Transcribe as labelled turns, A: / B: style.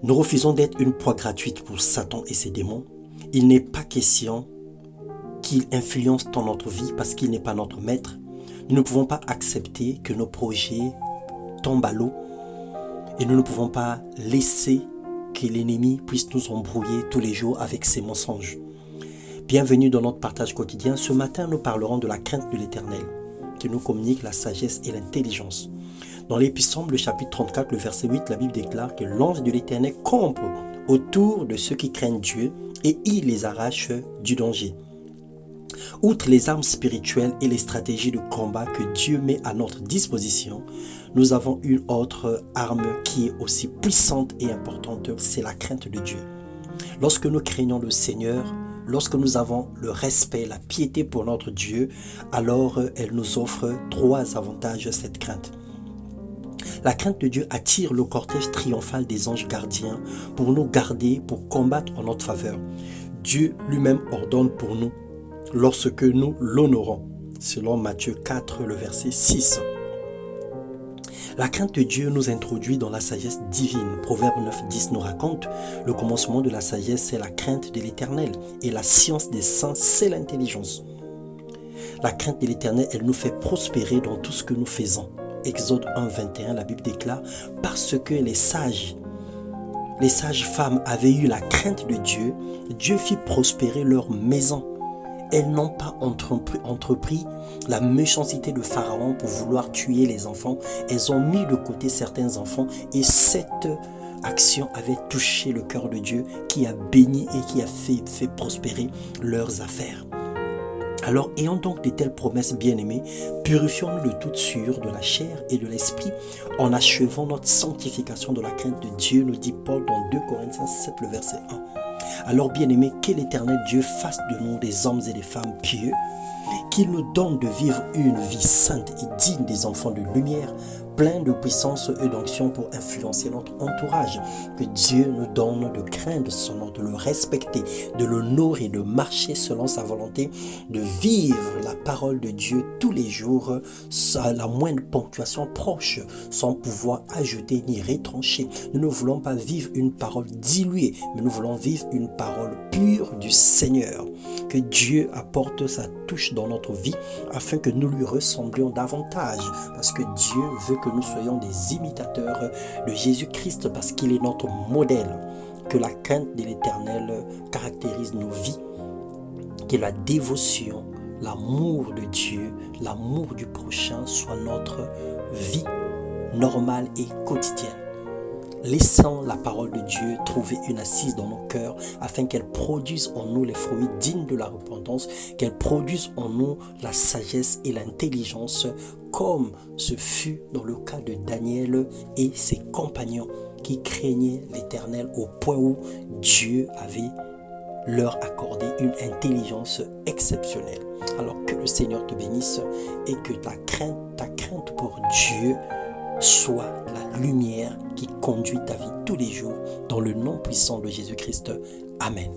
A: Nous refusons d'être une proie gratuite pour Satan et ses démons. Il n'est pas question qu'il influence dans notre vie parce qu'il n'est pas notre maître. Nous ne pouvons pas accepter que nos projets tombent à l'eau et nous ne pouvons pas laisser que l'ennemi puisse nous embrouiller tous les jours avec ses mensonges. Bienvenue dans notre partage quotidien. Ce matin, nous parlerons de la crainte de l'Éternel qui nous communique la sagesse et l'intelligence. Dans l'Épître, le chapitre 34, le verset 8, la Bible déclare que l'ange de l'Éternel campe autour de ceux qui craignent Dieu et il les arrache du danger. Outre les armes spirituelles et les stratégies de combat que Dieu met à notre disposition, nous avons une autre arme qui est aussi puissante et importante, c'est la crainte de Dieu. Lorsque nous craignons le Seigneur, lorsque nous avons le respect, la piété pour notre Dieu, alors elle nous offre trois avantages, cette crainte. La crainte de Dieu attire le cortège triomphal des anges gardiens pour nous garder, pour combattre en notre faveur. Dieu lui-même ordonne pour nous lorsque nous l'honorons, selon Matthieu 4, le verset 6. La crainte de Dieu nous introduit dans la sagesse divine. Proverbe 9, 10 nous raconte « Le commencement de la sagesse, c'est la crainte de l'Éternel, et la science des saints, c'est l'intelligence. » La crainte de l'Éternel, elle nous fait prospérer dans tout ce que nous faisons. Exode 1, 21, la Bible déclare « Parce que les sages femmes avaient eu la crainte de Dieu, Dieu fit prospérer leur maison. Elles n'ont pas entrepris la méchanceté de Pharaon pour vouloir tuer les enfants. Elles ont mis de côté certains enfants et cette action avait touché le cœur de Dieu qui a béni et qui a fait prospérer leurs affaires. Alors, ayant donc de telles promesses bien-aimées, purifions-nous de toute souillure de la chair et de l'esprit en achevant notre sanctification de la crainte de Dieu, nous dit Paul dans 2 Corinthiens 7, le verset 1. Alors, bien-aimés, que l'Éternel Dieu fasse de nous des hommes et des femmes pieux, qu'il nous donne de vivre une vie sainte et digne des enfants de lumière, plein de puissance et d'onction pour influencer notre entourage. Que Dieu nous donne de craindre son nom, de le respecter, de l'honorer, de marcher selon sa volonté, de vivre la parole de Dieu tous les jours, à la moindre ponctuation proche, sans pouvoir ajouter ni retrancher. Nous ne voulons pas vivre une parole diluée, mais nous voulons vivre une parole pure du Seigneur. Que Dieu apporte sa touche dans notre vie afin que nous lui ressemblions davantage, parce que Dieu veut que nous soyons des imitateurs de Jésus-Christ parce qu'il est notre modèle. Que la crainte de l'Éternel caractérise nos vies, que la dévotion, l'amour de Dieu, l'amour du prochain soit notre vie normale et quotidienne. Laissons la parole de Dieu trouver une assise dans nos cœurs afin qu'elle produise en nous les fruits dignes de la repentance, qu'elle produise en nous la sagesse et l'intelligence comme ce fut dans le cas de Daniel et ses compagnons qui craignaient l'Éternel au point où Dieu avait leur accordé une intelligence exceptionnelle. Alors que le Seigneur te bénisse et que ta crainte pour Dieu soit la lumière qui conduit ta vie tous les jours dans le nom puissant de Jésus-Christ. Amen.